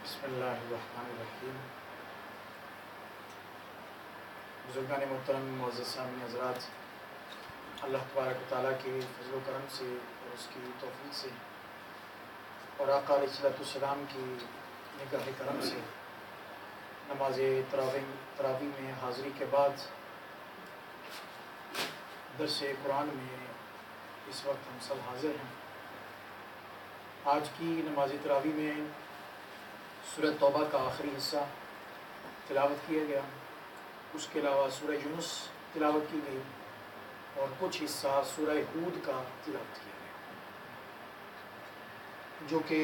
بسم اللہ الرحمن الرحیم۔ بزرگان محترم، معزز سامعین حضرات، اللہ تبارک و تعالیٰ کے فضل و کرم سے اور اس کی توفیق سے اور آقا علیہ الصلوۃ والسلام کی نگاہ کرم سے نماز تراویح میں حاضری کے بعد درس قرآن میں اس وقت ہم سب حاضر ہیں۔ آج کی نماز تراویح میں سورہ توبہ کا آخری حصہ تلاوت کیا گیا، اس کے علاوہ سورہ یونس تلاوت کی گئی اور کچھ حصہ سورہ ہود کا تلاوت کیا گیا، جو کہ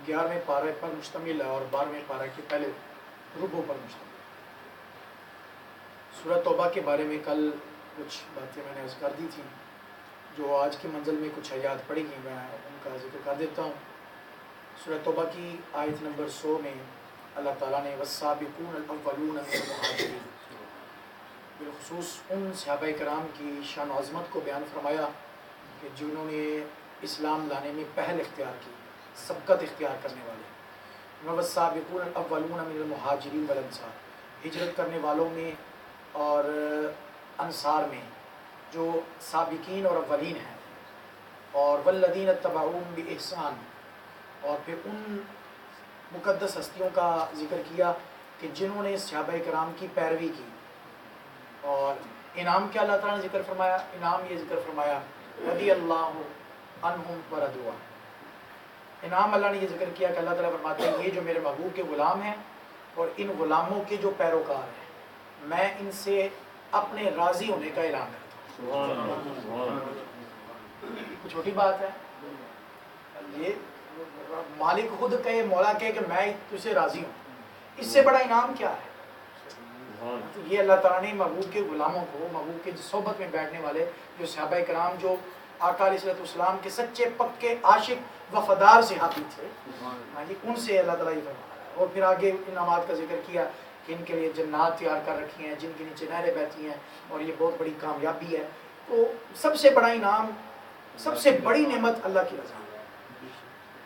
11ویں پارے پر مشتمل ہے اور 12ویں پارے کے پہلے ربع پر مشتمل ہے۔ سورہ توبہ کے بارے میں کل کچھ باتیں میں نے عرض کر دی تھیں، جو آج کی منزل میں کچھ آیات پڑھی گئی، میں ان کا ذکر کر دیتا ہوں۔ سورہ توبہ کی آیت نمبر 100 میں اللہ تعالیٰ نے والسابقون الاولون من المہاجرین، بالخصوص ان صحابہ کرام کی شان و عظمت کو بیان فرمایا کہ جنہوں نے اسلام لانے میں پہل اختیار کی، سبقت اختیار کرنے والے۔ والسابقون الاولون من المہاجرین والانصار، ہجرت کرنے والوں میں اور انصار میں جو سابقین اور اولین ہیں، اور والذین اتبعوہم بإحسان، اور پھر ان مقدس ہستیوں کا ذکر کیا کہ جنہوں نے صحابہ کرام کی پیروی کی۔ اور انعام کیا اللہ تعالیٰ نے ذکر فرمایا؟ انعام یہ ذکر فرمایا رضی اللہ عنہم ورضوا عنہ۔ انعام اللہ نے یہ ذکر کیا کہ اللہ تعالیٰ فرماتے ہیں یہ جو میرے محبوب کے غلام ہیں اور ان غلاموں کے جو پیروکار ہیں، میں ان سے اپنے راضی ہونے کا اعلان کرتا ہوں۔ کچھ چھوٹی بات ہے یہ، مالک خود کہے، مولا کہے کہ میں تجھ سے راضی ہوں، اس سے بڑا انعام کیا ہے؟ تو یہ اللہ تعالیٰ نے محبوب کے غلاموں کو، محبوب کے صحبت میں بیٹھنے والے جو صحابہ کرام، جو آقا علیہ الصلوۃ والسلام کے سچے پکے عاشق وفادار صحابی تھے، ان سے اللہ تعالیٰ یہ فرما رہا ہے۔ اور پھر آگے انعامات کا ذکر کیا کہ ان کے لیے جنات تیار کر رکھی ہیں جن کے نیچے نہریں بہتی ہیں، اور یہ بہت بڑی کامیابی ہے۔ تو سب سے بڑا انعام، سب سے بڑی نعمت اللہ کی رضا،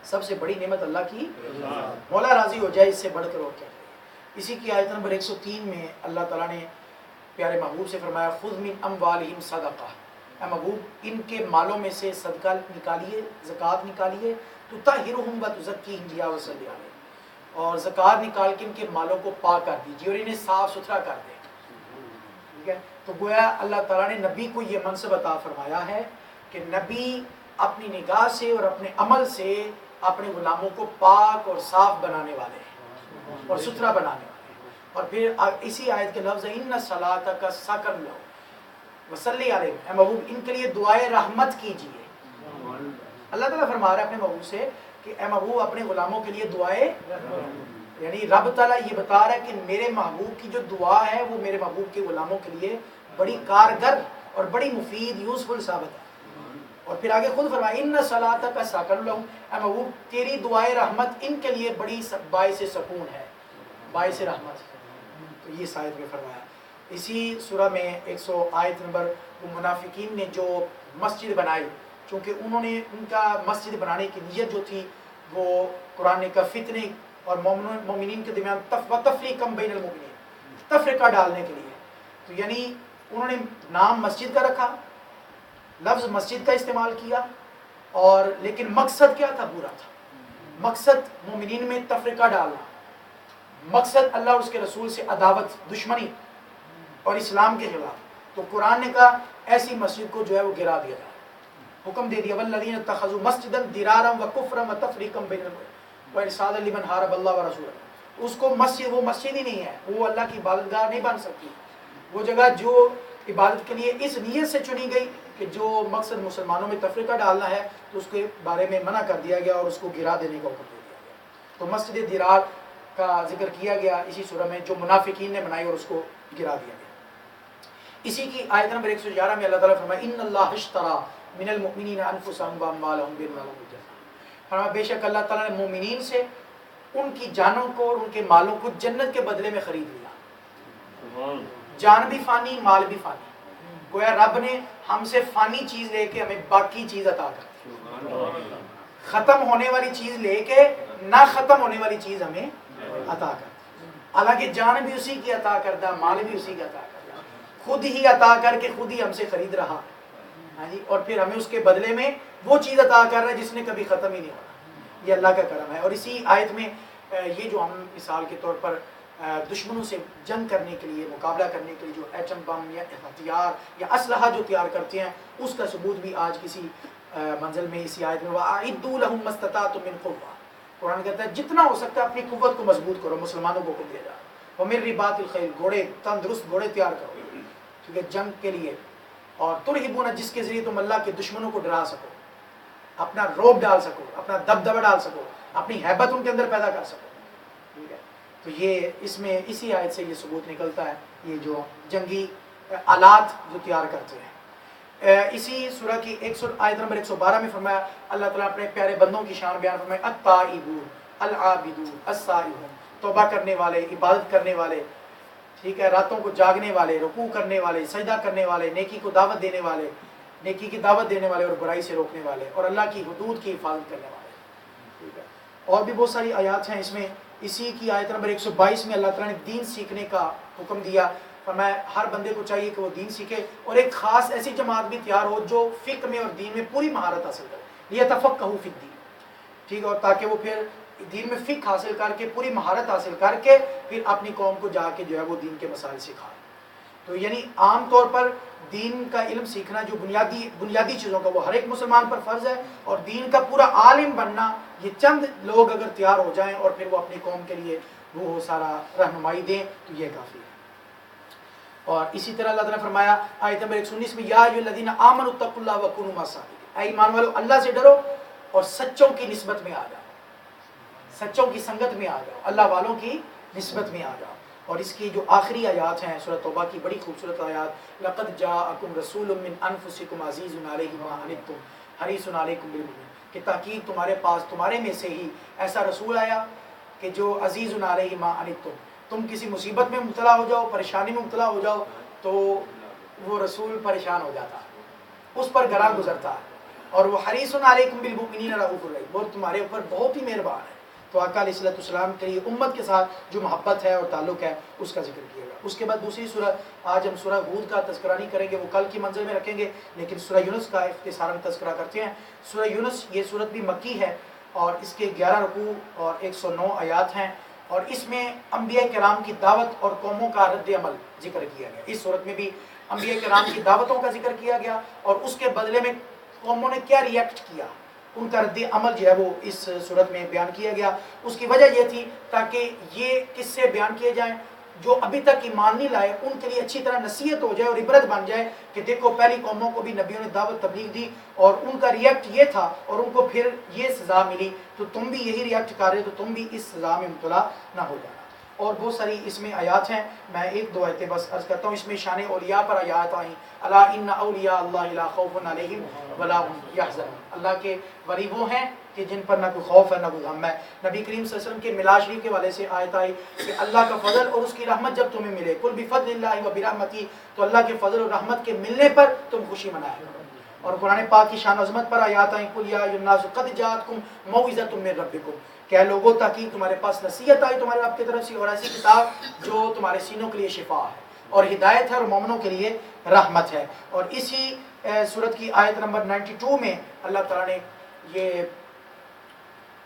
سب سے بڑی نعمت اللہ کی مولا راضی ہو جائے، اس سے بڑھ کر اور کیا ہے۔ اسی کی آیت نمبر 103 میں اللہ تعالیٰ نے پیارے محبوب سے فرمایا خذ من اموالہم صدقہ، اے محبوب ان کے مالوں میں سے صدقہ نکالیے، زکوٰۃ نکالیے، تطہرہم وتزکیہم بہا وصلی علیہم، اور زکوٰۃ نکال کے ان کے مالوں کو پاک کر دیجیے اور انہیں صاف ستھرا کر دیں۔ ٹھیک ہے، تو گویا اللہ تعالیٰ نے نبی کو یہ منصب عطا فرمایا ہے کہ نبی اپنی نگاہ سے اور اپنے عمل سے اپنے غلاموں کو پاک اور صاف بنانے والے ہیں اور ستھرا بنانے والے ہیں۔ اور پھر اسی آیت کے لفظ ان صلاتک سکن لہم وصلی علیہم، اے محبوب ان کے لیے دعائے رحمت کیجیے۔ اللہ تعالیٰ فرما رہا ہے اپنے محبوب سے کہ اے محبوب اپنے غلاموں کے لیے دعائے، یعنی رب تعالیٰ یہ بتا رہا ہے کہ میرے محبوب کی جو دعا ہے وہ میرے محبوب کے غلاموں کے لیے بڑی کارگر اور بڑی مفید، یوزفل ثابت ہے۔ اور پھر آگے خود فرمایا ان صلاتک سکن لہم، اے محبوب تیری دعائے رحمت ان کے لیے بڑی باعث سکون ہے، باعث رحمت ہے۔ تو یہ آیت میں فرمایا۔ اسی سورہ میں 100 آیت نمبر، وہ منافقین نے جو مسجد بنائی، چونکہ انہوں نے ان کا مسجد بنانے کی نیت جو تھی وہ قرآن کا فتنے اور مومنین کے درمیان تفریقا بین المؤمنین، تفرقہ ڈالنے کے لیے، تو یعنی انہوں نے نام مسجد کا رکھا، لفظ مسجد کا استعمال کیا، اور لیکن مقصد کیا تھا؟ برا تھا۔ مقصد مومنین میں تفرقہ ڈالنا، مقصد اللہ اور اس کے رسول سے عداوت، دشمنی اور اسلام کے خلاف۔ تو قرآن نے کہا ایسی مسجد کو جو ہے وہ گرا دیا جائے، حکم دے دیا والذین اتخذوا مسجدا ضرارا وکفرا وتفریقا بین المؤمنین وارصادا لمن حارب اللہ ورسولہ۔ اس کو مسجد، وہ مسجد ہی نہیں ہے، وہ اللہ کی عبادت گاہ نہیں بن سکتی۔ وہ جگہ جو عبادت کے لیے اس نیت سے چنی گئی کہ جو مقصد مسلمانوں میں تفریقہ ڈالنا ہے، تو اس کے بارے میں منع کر دیا گیا اور اس کو گرا دینے کا حکم دے دیا گیا۔ تو مسجد ضرار کا ذکر کیا گیا اسی سورہ میں، جو منافقین نے بنائی اور اس کو گرا دیا گیا۔ اسی کی آیت نمبر 111 میں اللہ تعالیٰ فرمایا ان اللہ اشترى من المؤمنین انفسهم واموالهم بان لهم الجنہ، فرمایا بے شک اللہ تعالیٰ نے مومنین سے ان کی جانوں کو اور ان کے مالوں کو جنت کے بدلے میں خرید لیا۔ جان بھی فانی، مال بھی فانی، گویا رب نے ہم سے فانی چیز لے کے ہمیں باقی چیز عطا کر دی۔ ختم ہونے والی چیز لے کے نہ ختم ہونے والی چیز ہمیں عطا کرتا ہے۔ حالانکہ جان بھی اسی کی عطا کرتا، مال بھی اسی کا عطا کرتا، خود ہی عطا کر کے خود ہی ہم سے خرید رہا، ہاں جی، اور پھر ہمیں اس کے بدلے میں وہ چیز عطا کر رہا ہے جس نے کبھی ختم ہی نہیں ہونا۔ یہ اللہ کا کرم ہے۔ اور اسی آیت میں یہ جو ہم مثال کے طور پر دشمنوں سے جنگ کرنے کے لیے، مقابلہ کرنے کے لیے جو ایٹم بم یا ہتھیار یا اسلحہ جو تیار کرتے ہیں، اس کا ثبوت بھی آج کسی منزل میں اسی آیت میں وَأَعِدُّوا لَهُم مَّا اسْتَطَعْتُم مِّن قُوَّةٍ، قرآن کہتا ہے جتنا ہو سکتا ہے اپنی قوت کو مضبوط کرو، مسلمانوں کو حکم دیا جا رہا ہے، وَمِن رِّبَاطِ الْخَيْلِ، گھوڑے تندرست گھوڑے تیار کرو، ٹھیک ہے، جنگ کے لیے، اور ترہبون، جس کے ذریعے تم اللہ کے دشمنوں کو ڈرا سکو، اپنا روب ڈال سکو، اپنا دبدبہ ڈال سکو، اپنی ہیبت ان کے اندر پیدا کر سکو، ٹھیک ہے۔ تو یہ اس میں اسی آیت سے یہ ثبوت نکلتا ہے، یہ جو جنگی آلات جو تیار کرتے ہیں۔ اسی سورہ کی آیت نمبر 112 میں فرمایا، اللہ تعالیٰ اپنے پیارے بندوں کی شان بیان فرمایا، التائبون العابدون السائحون، توبہ کرنے والے، عبادت کرنے والے، ٹھیک ہے، راتوں کو جاگنے والے، رکوع کرنے والے، سجدہ کرنے والے، نیکی کو دعوت دینے والے، نیکی کی دعوت دینے والے اور برائی سے روکنے والے، اور اللہ کی حدود کی حفاظت کرنے والے، ٹھیک ہے۔ اور بھی بہت ساری آیات ہیں اس میں۔ اسی کی آیت نمبر 122 میں اللہ تعالیٰ نے دین سیکھنے کا حکم دیا، فرمایا ہر بندے کو چاہیے کہ وہ دین سیکھے، اور ایک خاص ایسی جماعت بھی تیار ہو جو فقہ میں اور دین میں پوری مہارت حاصل کرے، لیتفقہوا فی الدین، ٹھیک ہے، اور تاکہ وہ پھر دین میں فقہ حاصل کر کے پوری مہارت حاصل کر کے پھر اپنی قوم کو جا کے جو ہے وہ دین کے مسائل سکھائے۔ تو یعنی عام طور پر دین کا علم سیکھنا جو بنیادی چیزوں کا، وہ ہر ایک مسلمان پر فرض ہے، اور دین کا پورا عالم بننا یہ چند لوگ اگر تیار ہو جائیں اور پھر وہ اپنی قوم کے لیے وہ سارا رہنمائی دیں تو یہ کافی ہے۔ اور اسی طرح اللہ تعالیٰ نے فرمایا آیت نمبر 119 میں، یا ایھا الذین آمنوا اتقوا اللہ وکونوا مع الصادقین، اے ایمان والو اللہ سے ڈرو اور سچوں کی نسبت میں آ جاؤ، سچوں کی سنگت میں آ جاؤ، اللہ والوں کی نسبت میں آ جاؤ۔ اور اس کی جو آخری آیات ہیں سورۃ توبہ کی بڑی خوبصورت آیات، لقد جاءکم رسول من انفسکم عزیز علیہ ما عنتم حریص علیکم بالمؤمنین، کہ تحقیق تمہارے پاس تمہارے میں سے ہی ایسا رسول آیا کہ جو عزیز علیہ ما عنتم، تم کسی مصیبت میں مبتلا ہو جاؤ، پریشانی میں مبتلا ہو جاؤ تو وہ رسول پریشان ہو جاتا ہے، اس پر گراں گزرتا ہے، اور وہ حریص علیکم بالمؤمنین رؤوف الرحیم، وہ تمہارے اوپر بہت ہی مہربان ہے۔ تو آقا علیہ الصلوۃ والسلام کے لیے امت کے ساتھ جو محبت ہے اور تعلق ہے اس کا ذکر کیا گیا۔ اس کے بعد دوسری سورہ، آج ہم سورہ ہود کا تذکرہ نہیں کریں گے، وہ کل کی منزل میں رکھیں گے، لیکن سورہ یونس کا اختصاراً تذکرہ کرتے ہیں۔ سورہ یونس یہ سورت بھی مکی ہے، اور اس کے 11 رکوع اور 109 آیات ہیں، اور اس میں انبیاء کرام کی دعوت اور قوموں کا رد عمل ذکر کیا گیا۔ اس صورت میں بھی انبیاء کرام کی دعوتوں کا ذکر کیا گیا، اور اس کے بدلے میں قوموں نے کیا ریئیکٹ کیا، ان کا رد عمل جو ہے وہ اس صورت میں بیان کیا گیا۔ اس کی وجہ یہ تھی تاکہ یہ قصے بیان کیے جائیں جو ابھی تک ایمان نہیں لائے، ان کے لیے اچھی طرح نصیحت ہو جائے اور عبرت بن جائے کہ دیکھو پہلی قوموں کو بھی نبیوں نے دعوت تبلیغ دی اور ان کا ریئیکٹ یہ تھا اور ان کو پھر یہ سزا ملی، تو تم بھی یہی ریئیکٹ کر رہے تو تم بھی اس سزا میں مبتلا نہ ہو جانا۔ اور بہت ساری اس میں آیات ہیں، میں ایک دو آیتیں بس عرض کرتا ہوں۔ اس میں شان اولیاء پر آیات آئیں، الا ان اولیاء اللہ لا خوف علیہم ولا هم یحزنون، اللہ کے ولی وہ ہیں کہ جن پر نہ کوئی خوف ہے نہ کوئی غم ہے۔ نبی کریم صلی اللہ علیہ وسلم کے میلاد شریف کے حوالے سے آیت آئی کہ اللہ کا فضل اور اس کی رحمت جب تمہیں ملے، قل بفضل اللہ وبرحمتہ، تو اللہ کے فضل اور رحمت کے ملنے پر تم خوشی منائے۔ اور قرآن پاک کی شان و عظمت پر آیات آئیں، قل یا ایھا الناس قد جاءتکم موعظۃ من ربکم، کہ لوگوں تحقیق تمہارے پاس نصیحت آئی تمہارے رب کی طرف سے، اور ایسی کتاب جو تمہارے سینوں کے لیے شفا ہے اور ہدایت ہے اور مومنوں کے لیے رحمت ہے۔ اور اسی سورت کی آیت نمبر 92 میں اللہ تعالیٰ نے یہ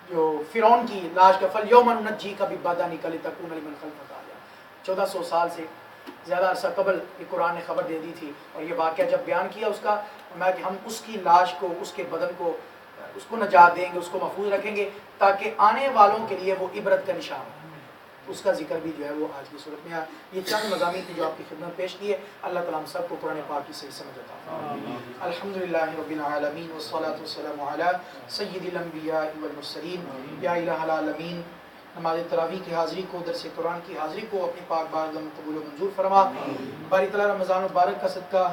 جو فرعون کی لاش کا فَالْيَوْمَ نُنَجِّيكَ بِبَدَنِكَ لِتَكُونَ لِمَنْ خَلْفَكَ آیَةً، 1400 سال سے زیادہ عرصہ قبل یہ قرآن نے خبر دے دی تھی، اور یہ واقعہ جب بیان کیا اس کا، میں کہ ہم اس کی لاش کو، اس کے بدن کو، اس کو نجات دیں گے، اس کو محفوظ رکھیں گے تاکہ آنے والوں کے لیے وہ عبرت کا نشان ہو۔ اس کا ذکر بھی جو ہے وہ آج کی صورت میں ہے۔ یہ چند مضامین تھے جو آپ کی خدمت پیش کیے، اللہ تعالیٰ ہم سب کو قرآن پاک کی صحیح سمجھ عطا فرمائے۔ الحمدللہ رب العالمین والصلاة والسلام علی سید الانبیاء والمرسلین، یا الہ العالمین، نماز تراویح کی حاضری کو، درس قرآن کی حاضری کو اپنی پاک بارگاہ میں قبول و منظور فرما۔ باری تعالیٰ رمضان مبارک کا صدقہ،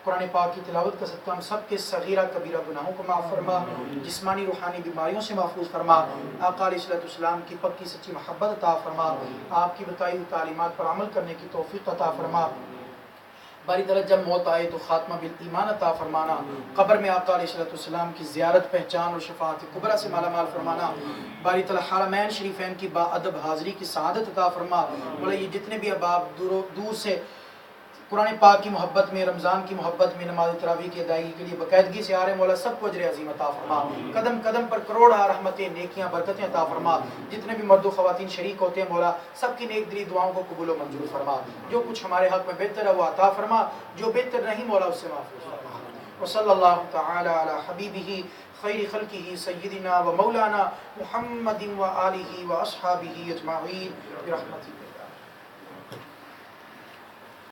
قرآن پاک کی تلاوت کا صدقہ ہم سب کے صغیرہ کبیرہ گناہوں کو معاف فرما، جسمانی روحانی بیماریوں سے محفوظ فرما، آقا علیہ الصلوۃ والسلام کی پکی سچی محبت عطا فرما، آپ کی بتائی ہوئی تعلیمات پر عمل کرنے کی توفیق عطا فرما، باری تعالیٰ جب موت آئے تو خاتمہ بالایمان عطا فرمانا، قبر میں آقا علیہ السلام کی زیارت، پہچان اور شفاعت کبریٰ سے مالا مال فرمانا، باری تعالیٰ حرمین شریفین کی با ادب حاضری کی سعادت عطا فرما۔ مولا یہ جتنے بھی احباب دور سے قرآن پاک کی محبت میں، رمضان کی محبت میں، نماز تراویح کی ادائیگی کے لیے باقاعدگی سے آ رہے ہیں، مولا سب کو اجر عظیم عطا فرما، قدم قدم پر کروڑا رحمتیں، نیکیاں، برکتیں عطا فرما۔ جتنے بھی مرد و خواتین شریک ہوتے ہیں مولا سب کی نیک دلی دعاؤں کو قبول و منظور فرما، جو کچھ ہمارے حق میں بہتر ہے وہ عطا فرما، جو بہتر نہیں مولا اس سے محفوظ فرما۔ وصلی اللہ تعالی علی حبیبہ خیر خلقہ سیدنا و مولانا محمد و آلہ و اصحابہ اجمعین برحمتک۔